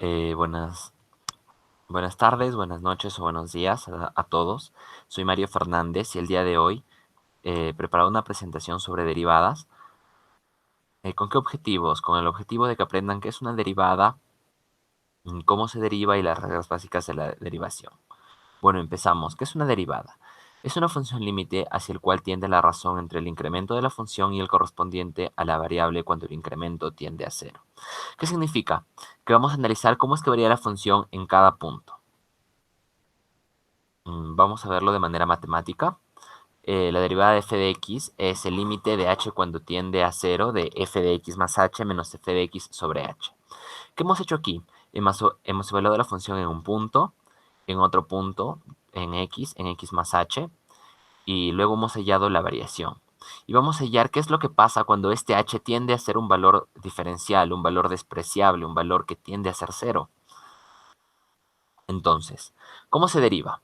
Buenas tardes, buenas noches o buenos días a todos. Soy Mario Fernández y el día de hoy he preparado una presentación sobre derivadas. ¿Con qué objetivos? Con el objetivo de que aprendan qué es una derivada, cómo se deriva y las reglas básicas de la derivación. Bueno, empezamos. ¿Qué es una derivada? Es una función límite hacia el cual tiende la razón entre el incremento de la función y el correspondiente a la variable cuando el incremento tiende a cero. ¿Qué significa? Que vamos a analizar cómo es que varía la función en cada punto. Vamos a verlo de manera matemática. La derivada de f de x es el límite de h cuando tiende a cero de f de x más h menos f de x sobre h. ¿Qué hemos hecho aquí? Hemos evaluado la función en un punto, en otro punto, en x más h, y luego hemos hallado la variación. Y vamos a hallar qué es lo que pasa cuando este h tiende a ser un valor diferencial, un valor despreciable, un valor que tiende a ser cero. Entonces, ¿cómo se deriva?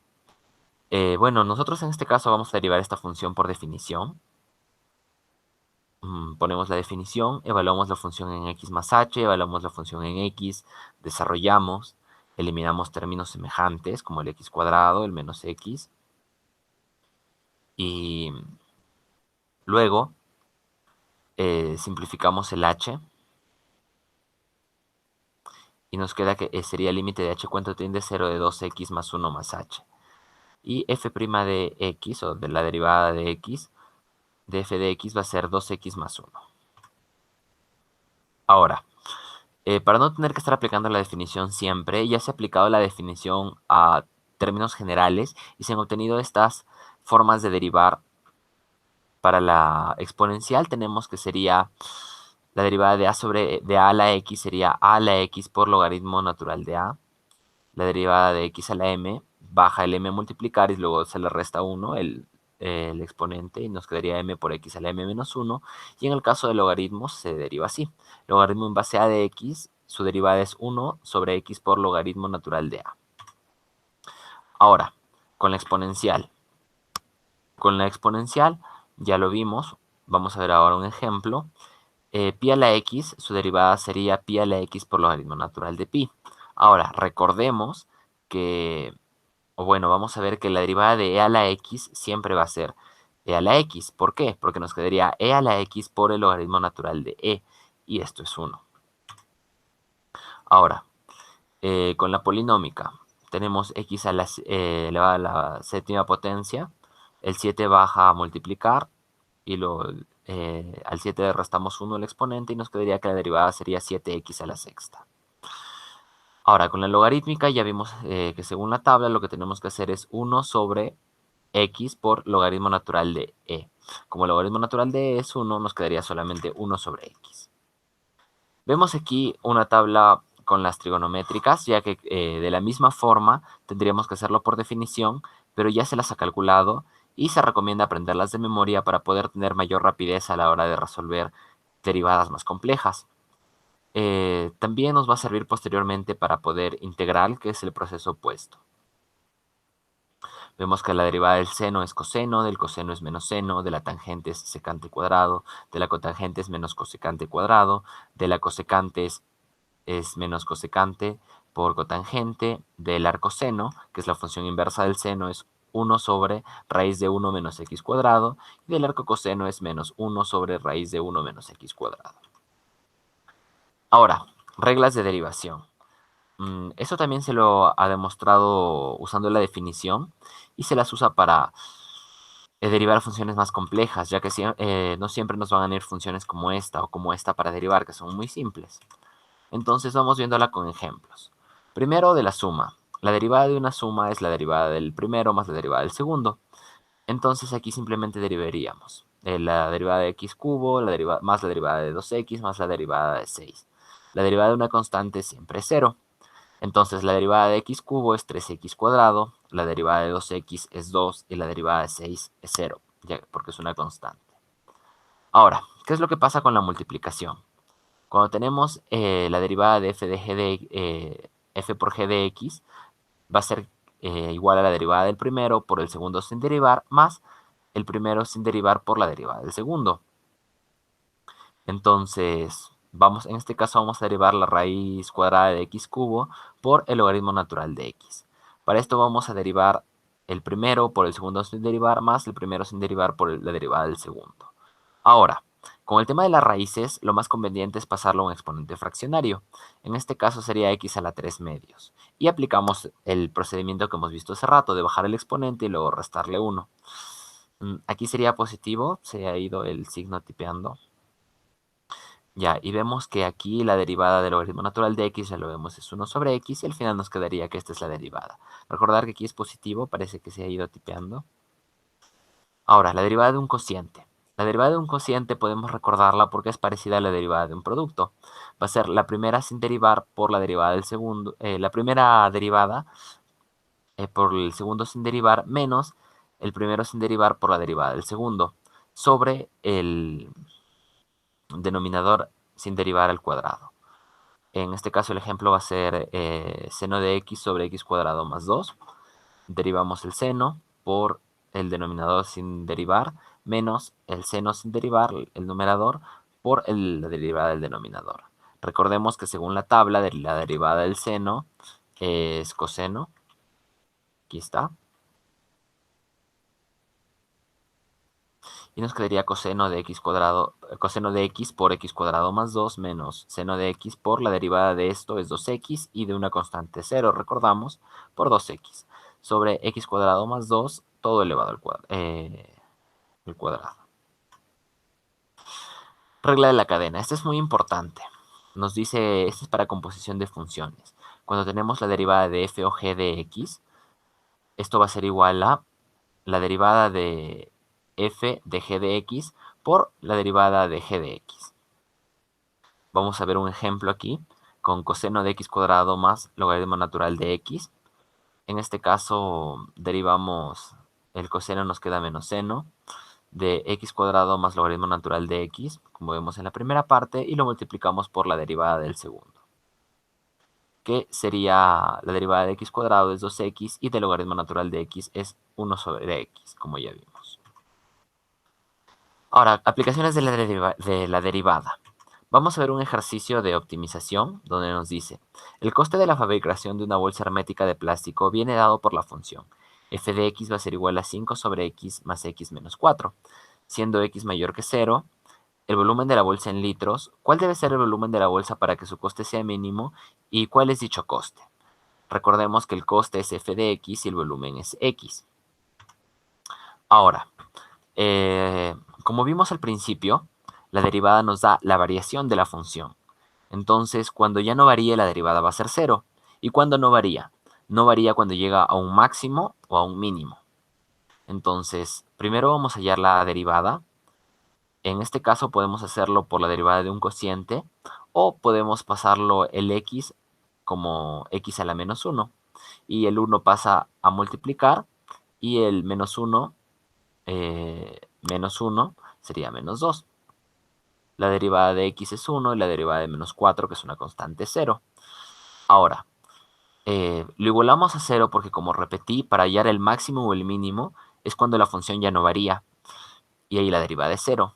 Bueno, nosotros en este caso vamos a derivar esta función por definición. Ponemos la definición, evaluamos la función en x más h, evaluamos la función en x, desarrollamos, eliminamos términos semejantes como el x cuadrado, el menos x, y luego simplificamos el h y nos queda que sería el límite de h cuánto tiende 0 de 2x más 1 más h. Y f' de x, o de la derivada de x, de f de x va a ser 2x más 1. Ahora, para no tener que estar aplicando la definición siempre, ya se ha aplicado la definición a términos generales y se han obtenido estas formas de derivar. Para la exponencial tenemos que sería la derivada de a a la x sería a a la x por logaritmo natural de a. La derivada de x a la m, baja el m a multiplicar y luego se le resta 1, el exponente, y nos quedaría m por x a la m menos 1. Y en el caso de logaritmos se deriva así. Logaritmo en base a de x, su derivada es 1 sobre x por logaritmo natural de a. Ahora, con la exponencial. Con la exponencial, ya lo vimos, vamos a ver ahora un ejemplo. Pi a la x, su derivada sería pi a la x por logaritmo natural de pi. Ahora, recordemos que, o bueno, vamos a ver que la derivada de e a la x siempre va a ser e a la x. ¿Por qué? Porque nos quedaría e a la x por el logaritmo natural de e, y esto es 1. Ahora, con la polinómica, tenemos x elevada a la séptima potencia, el 7 baja a multiplicar, y al 7 le restamos 1 al exponente y nos quedaría que la derivada sería 7x a la sexta. Ahora, con la logarítmica ya vimos que según la tabla lo que tenemos que hacer es 1 sobre x por logaritmo natural de e. Como el logaritmo natural de e es 1, nos quedaría solamente 1 sobre x. Vemos aquí una tabla con las trigonométricas, ya que de la misma forma tendríamos que hacerlo por definición, pero ya se las ha calculado y se recomienda aprenderlas de memoria para poder tener mayor rapidez a la hora de resolver derivadas más complejas. También nos va a servir posteriormente para poder integrar, que es el proceso opuesto. Vemos que la derivada del seno es coseno, del coseno es menos seno, de la tangente es secante cuadrado, de la cotangente es menos cosecante cuadrado, de la cosecante es menos cosecante por cotangente, del arcoseno, que es la función inversa del seno, es 1 sobre raíz de 1 menos x cuadrado, y del arcocoseno es menos 1 sobre raíz de 1 menos x cuadrado. Ahora, reglas de derivación. Eso también se lo ha demostrado usando la definición y se las usa para derivar funciones más complejas, ya que no siempre nos van a venir funciones como esta o como esta para derivar, que son muy simples. Entonces vamos viéndola con ejemplos. Primero de la suma. La derivada de una suma es la derivada del primero más la derivada del segundo. Entonces aquí simplemente derivaríamos la derivada de x cubo más la derivada de 2x más la derivada de 6. La derivada de una constante siempre es 0. Entonces la derivada de x cubo es 3x cuadrado, la derivada de 2x es 2 y la derivada de 6 es 0, porque es una constante. Ahora, ¿qué es lo que pasa con la multiplicación? Cuando tenemos la derivada de f por g de x, va a ser igual a la derivada del primero por el segundo sin derivar, más el primero sin derivar por la derivada del segundo. Entonces, En este caso vamos a derivar la raíz cuadrada de x cubo por el logaritmo natural de x. Para esto vamos a derivar el primero por el segundo sin derivar, más el primero sin derivar por la derivada del segundo. Ahora, con el tema de las raíces, lo más conveniente es pasarlo a un exponente fraccionario. En este caso sería x a la 3 medios. Y aplicamos el procedimiento que hemos visto hace rato, de bajar el exponente y luego restarle 1. Aquí sería positivo, se ha ido el signo tipeando. Ya, y vemos que aquí la derivada del logaritmo natural de x, ya lo vemos, es 1 sobre x, y al final nos quedaría que esta es la derivada. Recordar que aquí es positivo, parece que se ha ido tipeando. Ahora, la derivada de un cociente. La derivada de un cociente podemos recordarla porque es parecida a la derivada de un producto. Va a ser la primera sin derivar por la derivada del segundo, la primera derivada por el segundo sin derivar menos el primero sin derivar por la derivada del segundo sobre el denominador sin derivar al cuadrado. En este caso el ejemplo va a ser seno de x sobre x cuadrado más 2. Derivamos el seno por el denominador sin derivar menos el seno sin derivar, el numerador, por la derivada del denominador. Recordemos que según la tabla, la derivada del seno es coseno. Aquí está. Y nos quedaría coseno de x cuadrado, coseno de x por x cuadrado más 2 menos seno de x por la derivada de esto es 2x y de una constante 0, recordamos, por 2x sobre x cuadrado más 2 todo elevado al cuadrado. Regla de la cadena. Esta es muy importante. Nos dice, esta es para composición de funciones. Cuando tenemos la derivada de f o g de x, esto va a ser igual a la derivada de f de g de x por la derivada de g de x. Vamos a ver un ejemplo aquí con coseno de x cuadrado más logaritmo natural de x. En este caso derivamos el coseno, nos queda menos seno de x cuadrado más logaritmo natural de x, como vemos en la primera parte, y lo multiplicamos por la derivada del segundo, que sería la derivada de x cuadrado es 2x y del logaritmo natural de x es 1 sobre x, como ya vimos. Ahora, aplicaciones de la derivada. Vamos a ver un ejercicio de optimización donde nos dice, el coste de la fabricación de una bolsa hermética de plástico viene dado por la función f de x va a ser igual a 5 sobre x más x menos 4. Siendo x mayor que 0, el volumen de la bolsa en litros, ¿cuál debe ser el volumen de la bolsa para que su coste sea mínimo y cuál es dicho coste? Recordemos que el coste es f de x y el volumen es x. Ahora, como vimos al principio, la derivada nos da la variación de la función. Entonces, cuando ya no varíe, la derivada va a ser 0. ¿Y cuando no varía? No varía cuando llega a un máximo o a un mínimo. Entonces, primero vamos a hallar la derivada. En este caso podemos hacerlo por la derivada de un cociente o podemos pasarlo el x como x a la menos 1. Y el 1 pasa a multiplicar y el menos 1 sería menos 2. La derivada de x es 1 y la derivada de menos 4, que es una constante, 0. Ahora, lo igualamos a 0 porque, como repetí, para hallar el máximo o el mínimo es cuando la función ya no varía. Y ahí la derivada es 0.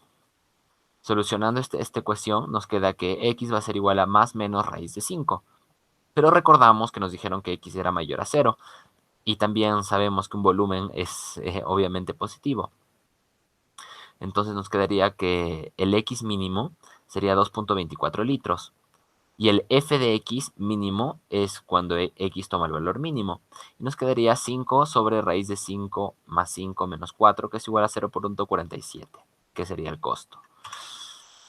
Solucionando esta ecuación nos queda que x va a ser igual a más menos raíz de 5. Pero recordamos que nos dijeron que x era mayor a 0. Y también sabemos que un volumen es obviamente positivo. Entonces nos quedaría que el x mínimo sería 2.24 litros. Y el f de x mínimo es cuando x toma el valor mínimo. Y nos quedaría 5 sobre raíz de 5 más 5 menos 4, que es igual a 0.47, que sería el costo.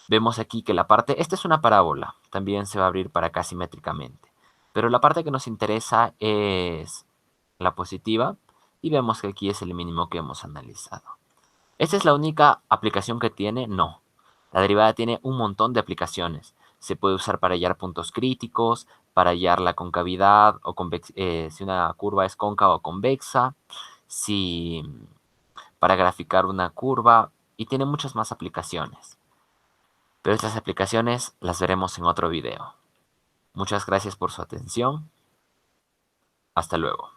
Vemos aquí que la parte, esta es una parábola, también se va a abrir para acá simétricamente. Pero la parte que nos interesa es la positiva y vemos que aquí es el mínimo que hemos analizado. ¿Esta es la única aplicación que tiene? No. La derivada tiene un montón de aplicaciones. Se puede usar para hallar puntos críticos, para hallar la concavidad, o si una curva es cóncava o convexa, para graficar una curva, y tiene muchas más aplicaciones. Pero estas aplicaciones las veremos en otro video. Muchas gracias por su atención. Hasta luego.